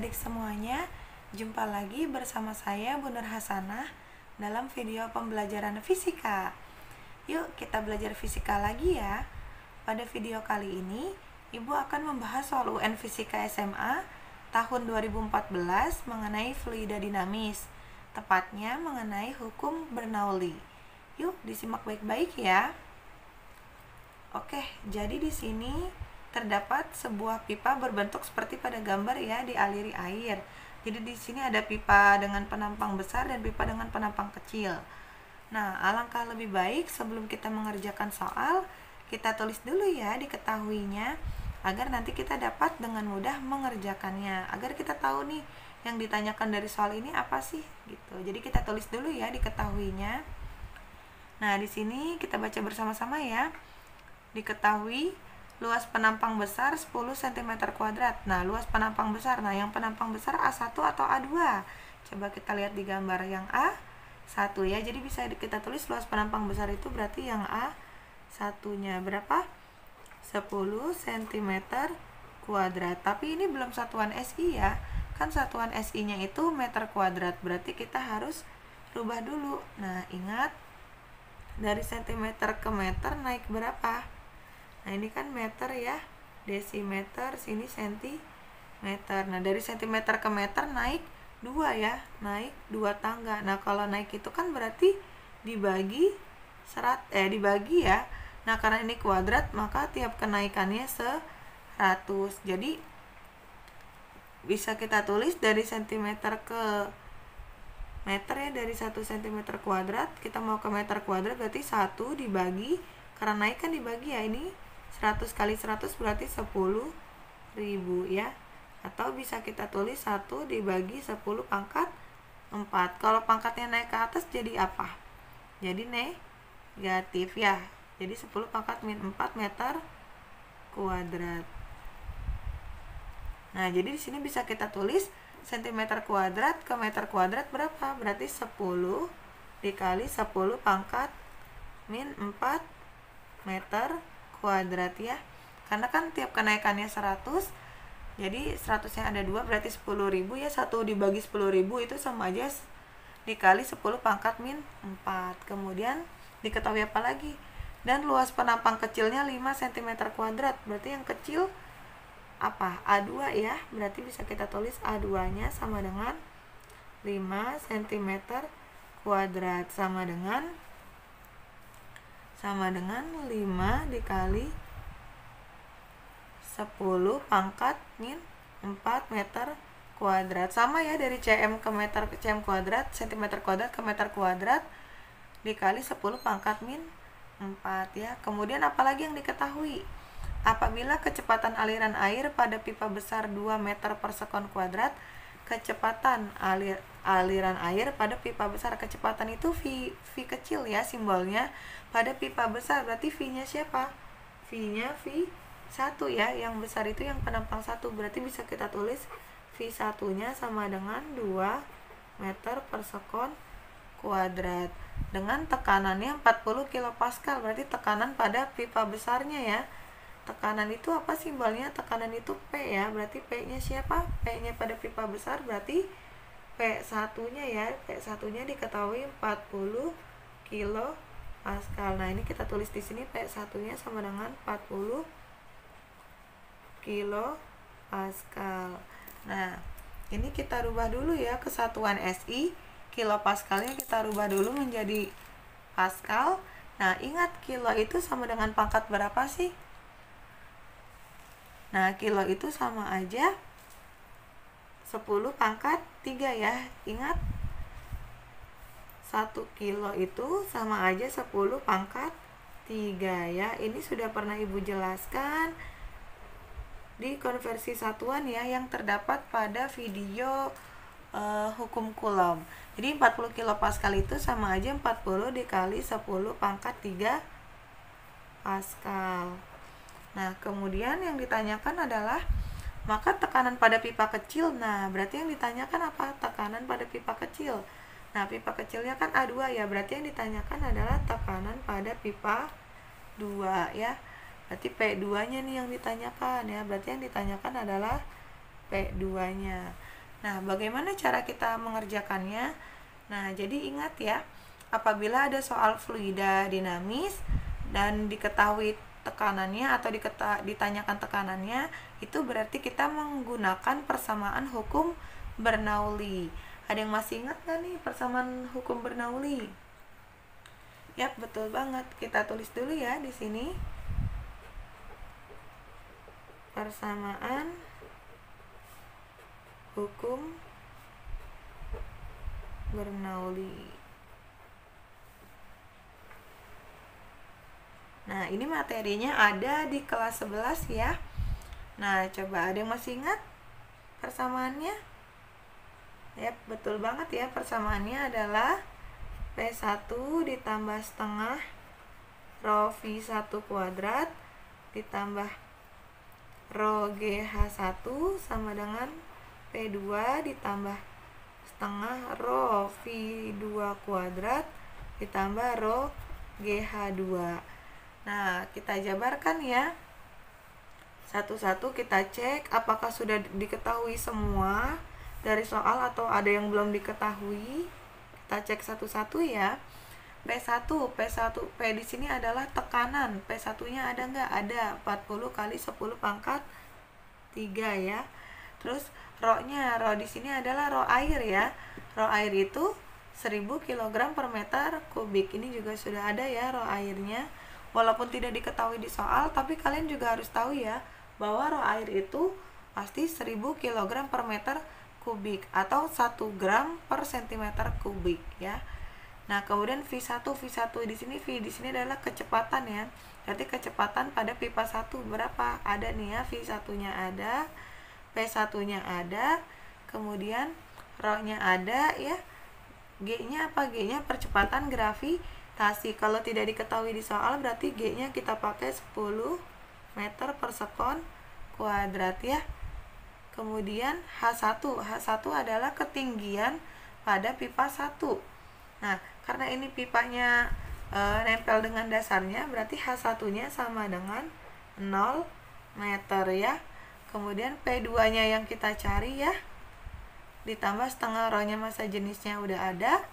adik-adik semuanya, jumpa lagi bersama saya Bu Nur Hasanah dalam video pembelajaran fisika. Yuk kita belajar fisika lagi ya. Pada video kali ini, Ibu akan membahas soal UN Fisika SMA tahun 2014 mengenai fluida dinamis, tepatnya mengenai hukum Bernoulli. Yuk disimak baik-baik ya. Oke, jadi di sini terdapat sebuah pipa berbentuk seperti pada gambar ya, dialiri air. Jadi di sini ada pipa dengan penampang besar dan pipa dengan penampang kecil. Nah, alangkah lebih baik sebelum kita mengerjakan soal, kita tulis dulu ya diketahuinya agar nanti kita dapat dengan mudah mengerjakannya. Agar kita tahu nih yang ditanyakan dari soal ini apa sih gitu. Jadi kita tulis dulu ya diketahuinya. Nah, di sini kita baca bersama-sama ya. Diketahui luas penampang besar 10 cm². Nah, luas penampang besar. Nah, yang penampang besar A1 atau A2? Coba kita lihat di gambar yang A1 ya. Jadi bisa kita tulis luas penampang besar itu berarti yang A1-nya berapa? 10 cm². Tapi ini belum satuan SI ya. Kan satuan SI-nya itu meter kuadrat. Berarti kita harus rubah dulu. Nah, ingat dari cm ke meter naik berapa? Nah, ini kan meter ya, desimeter, sini sentimeter. Nah, dari sentimeter ke meter naik 2 ya, naik 2 tangga. Nah, kalau naik itu kan berarti dibagi dibagi ya. Nah, karena ini kuadrat, maka tiap kenaikannya 100. Jadi bisa kita tulis dari sentimeter ke meter ya, dari 1 cm². Kita mau ke meter kuadrat berarti 1 dibagi, karena naik kan dibagi ya, ini 100 kali 100 berarti 10.000 ya. Atau bisa kita tulis 1 dibagi 10 pangkat 4. Kalau pangkatnya naik ke atas jadi apa? Jadi negatif ya. Jadi 10 pangkat min 4 meter kuadrat. Nah, jadi di sini bisa kita tulis cm² ke meter kuadrat berapa? Berarti 10 dikali 10 pangkat min 4 meter kuadrat ya. Karena kan tiap kenaikannya 100, jadi 100-nya ada 2 berarti 10.000 ya. 1 dibagi 10.000 itu sama aja dikali 10 pangkat min 4. Kemudian diketahui apa lagi? Dan luas penampang kecilnya 5 cm². Berarti yang kecil apa? A2 ya. Berarti bisa kita tulis A2-nya sama dengan 5 cm² sama dengan 5 dikali 10 pangkat min 4 meter kuadrat. Sama ya, dari cm ke meter ke cm kuadrat, cm² ke meter kuadrat dikali 10 pangkat min 4 ya. Kemudian apalagi yang diketahui? Apabila kecepatan aliran air pada pipa besar 2 meter per sekon kuadrat, kecepatan aliran air pada pipa besar, kecepatan itu V kecil ya simbolnya. Pada pipa besar berarti V-nya siapa? V-nya V1 ya, yang besar itu yang penampang 1. Berarti bisa kita tulis V1-nya sama dengan 2 meter per sekon kuadrat. Dengan tekanannya 40 kilopascal, berarti tekanan pada pipa besarnya ya. Tekanan itu apa simbolnya? Tekanan itu P ya. Berarti P-nya siapa? P-nya pada pipa besar berarti P1-nya ya. P1-nya diketahui 40 kilo pascal. Nah, ini kita tulis di sini P1-nya sama dengan 40 kilo pascal. Nah, ini kita rubah dulu ya ke satuan SI. Kilo pascalnya kita rubah dulu menjadi pascal. Nah, ingat kilo itu sama dengan pangkat berapa sih? Nah, kilo itu sama aja 10 pangkat 3 ya. Ingat, 1 kilo itu sama aja 10 pangkat 3 ya. Ini sudah pernah Ibu jelaskan di konversi satuan ya, yang terdapat pada video hukum Coulomb. Jadi 40 kilopascal itu sama aja 40 dikali 10 pangkat 3 pascal. Nah, kemudian yang ditanyakan adalah maka tekanan pada pipa kecil. Nah, berarti yang ditanyakan apa? Tekanan pada pipa kecil. Nah, pipa kecilnya kan A2 ya. Berarti yang ditanyakan adalah tekanan pada pipa 2 ya. Berarti P2-nya nih yang ditanyakan ya. Berarti yang ditanyakan adalah P2-nya. Nah, bagaimana cara kita mengerjakannya? Nah, jadi ingat ya, apabila ada soal fluida dinamis dan diketahui tekanannya atau ditanyakan tekanannya, itu berarti kita menggunakan persamaan hukum Bernoulli. Ada yang masih ingat nggak nih persamaan hukum Bernoulli? Yap, betul banget. Kita tulis dulu ya di sini. Persamaan hukum Bernoulli. Nah, ini materinya ada di kelas 11 ya. Nah, coba ada yang masih ingat persamaannya? Yap, betul banget ya. Persamaannya adalah P1 ditambah setengah rho V1 kuadrat ditambah rho GH1 sama dengan P2 ditambah setengah rho V2 kuadrat ditambah rho GH2. Nah, kita jabarkan ya. Satu-satu kita cek apakah sudah diketahui semua dari soal atau ada yang belum diketahui. Kita cek satu-satu ya. P1 P di sini adalah tekanan. P1-nya ada nggak? Ada. 40 kali 10 pangkat 3 ya. Terus rho-nya, rho di sini adalah rho air ya. Rho air itu 1000 kg per meter kubik. Ini juga sudah ada ya rho airnya. Walaupun tidak diketahui di soal, tapi kalian juga harus tahu ya bahwa rho air itu pasti 1000 kg per meter kubik atau 1 gram per centimeter kubik ya. Nah, kemudian V1 di sini di sini adalah kecepatan ya. Berarti kecepatan pada pipa 1 berapa? Ada nih ya, V1-nya ada, P1-nya ada, kemudian rho-nya ada ya. G-nya apa? G-nya percepatan gravitasi. Kalau tidak diketahui di soal berarti G-nya kita pakai 10 meter per sekon kuadrat ya. Kemudian H1 adalah ketinggian pada pipa 1. Nah, karena ini pipanya nempel dengan dasarnya, berarti H1-nya sama dengan 0 meter ya. Kemudian P2-nya yang kita cari ya, ditambah setengah rho-nya massa jenisnya udah ada.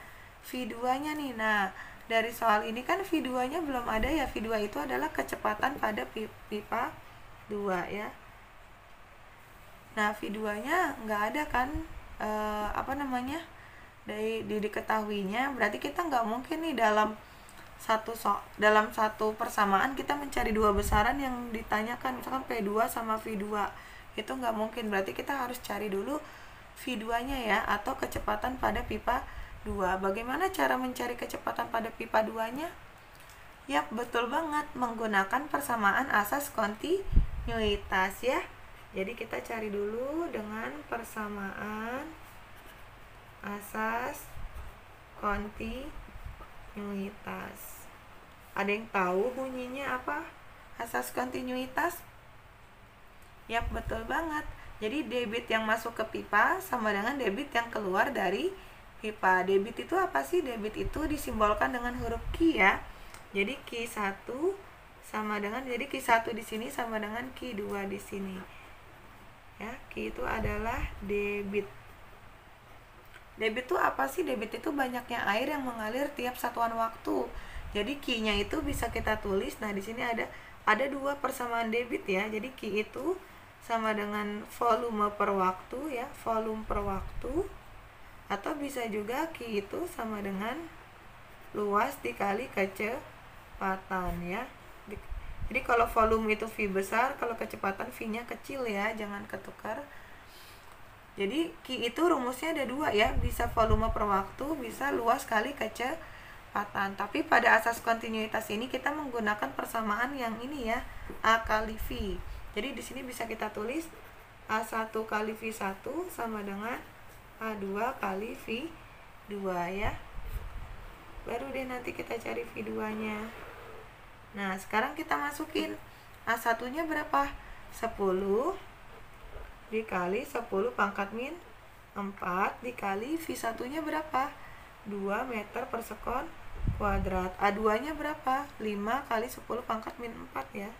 V2-nya nih, nah dari soal ini kan V2-nya belum ada ya. V2 itu adalah kecepatan pada pipa 2 ya. Nah, V2-nya nggak ada kan, diketahuinya, berarti kita nggak mungkin nih dalam satu persamaan kita mencari dua besaran yang ditanyakan, misalkan P2 sama V2, itu nggak mungkin. Berarti kita harus cari dulu V2-nya ya, atau kecepatan pada pipa 2. Bagaimana cara mencari kecepatan pada pipa 2-nya? Yap, betul banget, menggunakan persamaan asas kontinuitas ya. Jadi kita cari dulu dengan persamaan asas kontinuitas. Ada yang tahu bunyinya apa? Asas kontinuitas? Yap, betul banget. Jadi debit yang masuk ke pipa sama dengan debit yang keluar dari pipa. Debit itu apa sih? Debit itu disimbolkan dengan huruf Q ya. Jadi Q1 sama dengan, jadi Q1 di sini sama dengan Q2 di sini. Ya, Q itu adalah debit. Debit itu apa sih? Debit itu banyaknya air yang mengalir tiap satuan waktu. Jadi Q-nya itu bisa kita tulis. Nah, di sini ada dua persamaan debit ya. Jadi Q itu sama dengan volume per waktu ya, volume per waktu. Atau bisa juga Q itu sama dengan luas dikali kecepatan ya. Jadi kalau volume itu V besar, kalau kecepatan V-nya kecil ya, jangan ketukar. Jadi Q itu rumusnya ada dua ya, bisa volume per waktu, bisa luas kali kecepatan. Tapi pada asas kontinuitas ini kita menggunakan persamaan yang ini ya, A kali V. Jadi di sini bisa kita tulis A1 kali V1 sama dengan A2 kali V2 ya. Baru deh nanti kita cari V2-nya. Nah, sekarang kita masukin A1-nya berapa? 10 dikali 10 pangkat min 4 dikali V1-nya berapa? 2 meter per sekon kuadrat. A2-nya berapa? 5 kali 10 pangkat min 4 ya.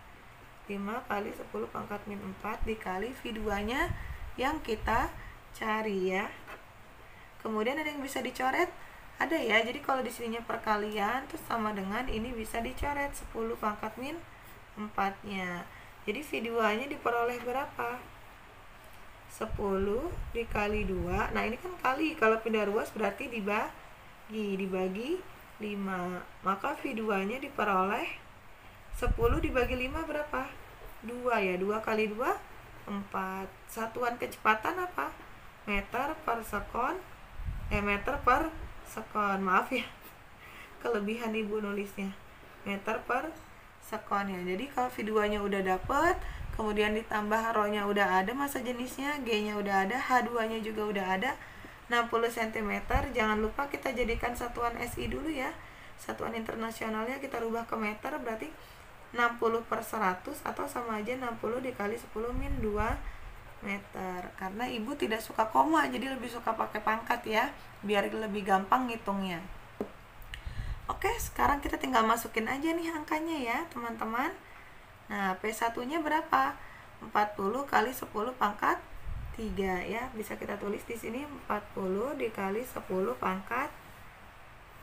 5 kali 10 pangkat min 4 dikali V2-nya yang kita cari ya. Kemudian ada yang bisa dicoret, ada ya. Jadi kalau di sininya perkalian terus sama dengan ini bisa dicoret 10 pangkat min 4-nya. Jadi V2-nya diperoleh berapa? 10 dikali 2. Nah, ini kan kali, kalau pindah ruas berarti dibagi 5. Maka V2-nya diperoleh 10 dibagi 5 berapa? 2 ya. 2 kali 2 4. Satuan kecepatan apa? Meter per sekon. Meter per sekon. Maaf ya, kelebihan ibu nulisnya. Meter per sekon ya. Jadi kalau V2-nya udah dapet, kemudian ditambah rho-nya udah ada, massa jenisnya, G-nya udah ada, H2-nya juga udah ada, 60 cm. Jangan lupa kita jadikan satuan SI dulu ya. Satuan internasionalnya kita rubah ke meter, berarti 60 per 100 atau sama aja 60 dikali 10 min 2 meter. Karena ibu tidak suka koma, jadi lebih suka pakai pangkat ya, biar lebih gampang ngitungnya. Oke, sekarang kita tinggal masukin aja nih angkanya ya teman-teman. Nah, P1-nya berapa? 40 kali 10 pangkat 3 ya. Bisa kita tulis di sini 40 dikali 10 pangkat.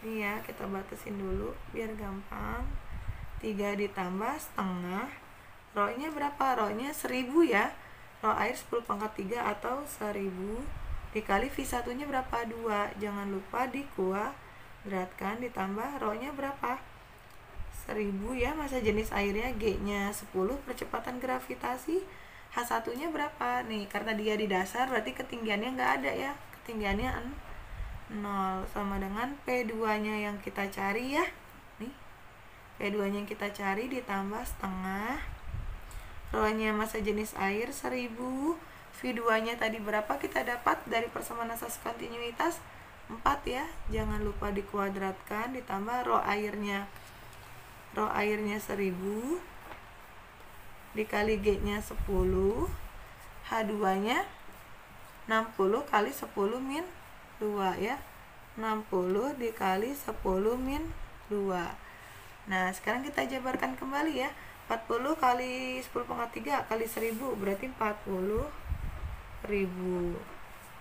Ini ya, kita batasin dulu biar gampang. 3 ditambah setengah. Rho-nya berapa? Rho-nya 1000 ya. Rho air 10 pangkat 3 atau 1000 dikali V1-nya berapa? 2. Jangan lupa dikuadratkan, ditambah rho-nya berapa? 1000 ya, massa jenis airnya, G-nya 10, percepatan gravitasi, H1-nya berapa? Nih, karena dia di dasar berarti ketinggiannya nggak ada ya. Ketinggiannya 0, sama dengan P2-nya yang kita cari ya. Nih, P2-nya yang kita cari ditambah setengah. Rho-nya massa jenis air 1000, V2-nya tadi berapa kita dapat dari persamaan asas kontinuitas? 4 ya. Jangan lupa dikuadratkan, ditambah rho airnya 1000 dikali G-nya 10, H2-nya 60 kali 10 min 2 ya. 60 dikali 10 min 2. Nah, sekarang kita jabarkan kembali ya. 40 kali 10 pangkat 3 kali 1000 berarti 40.000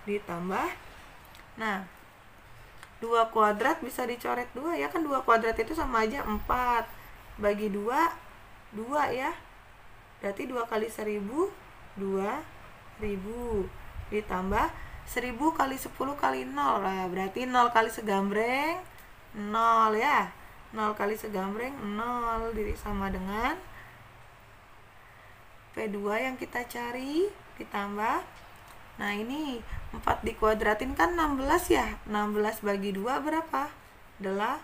ditambah. Nah, 2 kuadrat bisa dicoret 2 ya, kan 2 kuadrat itu sama aja 4 bagi 2 ya. Berarti 2 kali 1000 2000 ditambah 1000 kali 10 kali 0. Nah, berarti 0 kali segambreng 0 ya. 0 kali segambreng 0 sama dengan P2 yang kita cari ditambah. Nah, ini 4 dikuadratin kan 16 ya. 16 bagi 2 berapa? 8.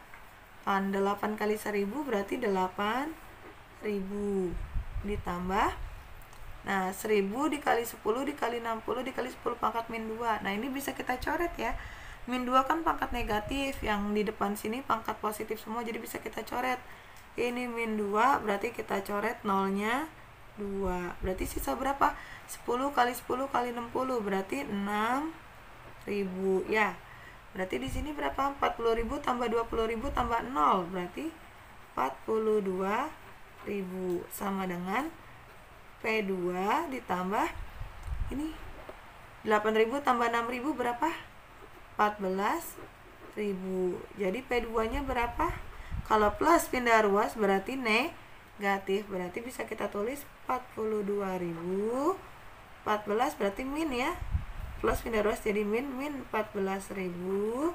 8 kali 1000 berarti 8000 ditambah. Nah, 1000 dikali 10 dikali 60 dikali 10 pangkat min 2. Nah, ini bisa kita coret ya. Min 2 kan pangkat negatif, yang di depan sini pangkat positif semua, jadi bisa kita coret. Ini min 2 berarti kita coret 0-nya 2. Berarti sisa berapa? 10 kali 10 kali 60 berarti 6000 ya. Berarti di sini berapa? 40.000 tambah 20.000 tambah 0 berarti 42.000 sama dengan P2 ditambah ini 8.000 tambah 6.000 berapa? 14.000. Jadi P2-nya berapa? Kalau plus pindah ruas berarti negatif, berarti bisa kita tulis 42.000. 14 berarti min ya, plus pindah ruas jadi min 14.000.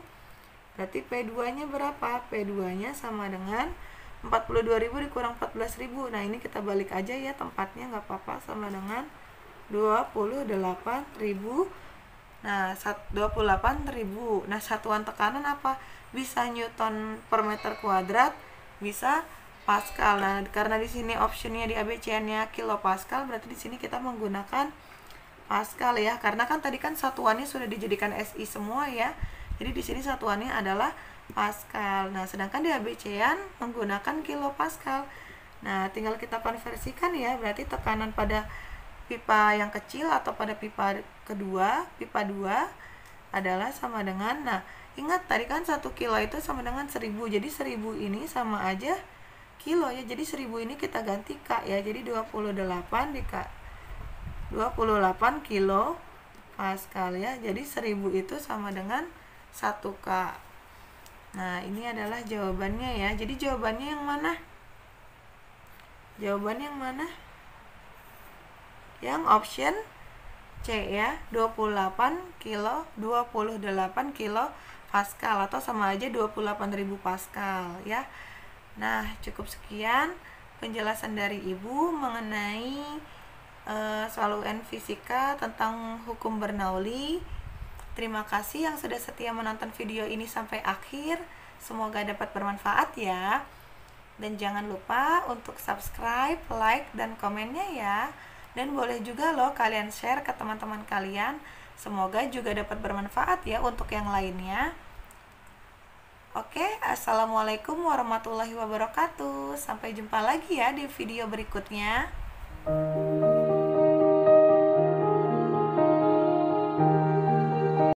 Berarti P2-nya berapa? P2-nya sama dengan 42.000 dikurang 14.000. Nah, ini kita balik aja ya tempatnya, nggak apa-apa, sama dengan 28.000. Nah, 28.000. Nah, satuan tekanan apa? Bisa Newton per meter kuadrat, bisa Pascal. Nah, karena di sini optionnya di ABCN-nya kilopascal, berarti di sini kita menggunakan Pascal ya. Karena kan tadi kan satuannya sudah dijadikan SI semua ya. Jadi di sini satuannya adalah Pascal. Nah, sedangkan di ABCN menggunakan kilopascal. Nah, tinggal kita konversikan ya. Berarti tekanan pada pipa yang kecil atau pada pipa kedua, pipa 2 adalah sama dengan, nah, ingat tadi kan 1 kilo itu sama dengan 1000. Jadi 1000 ini sama aja kilo ya. Jadi 1000 ini kita ganti K ya. Jadi 28 kilo Pascal ya. Jadi 1000 itu sama dengan 1K. Nah, ini adalah jawabannya ya. Jadi jawabannya yang mana? Jawabannya yang mana? Yang option C ya, 28 kilo, 28 kilo Pascal, atau sama aja 28.000 Pascal ya. Nah, cukup sekian penjelasan dari Ibu mengenai soal UN Fisika tentang hukum Bernoulli. Terima kasih yang sudah setia menonton video ini sampai akhir. Semoga dapat bermanfaat ya. Dan jangan lupa untuk subscribe, like, dan komennya ya. Dan boleh juga loh kalian share ke teman-teman kalian. Semoga juga dapat bermanfaat ya untuk yang lainnya. Oke, assalamualaikum warahmatullahi wabarakatuh. Sampai jumpa lagi ya di video berikutnya.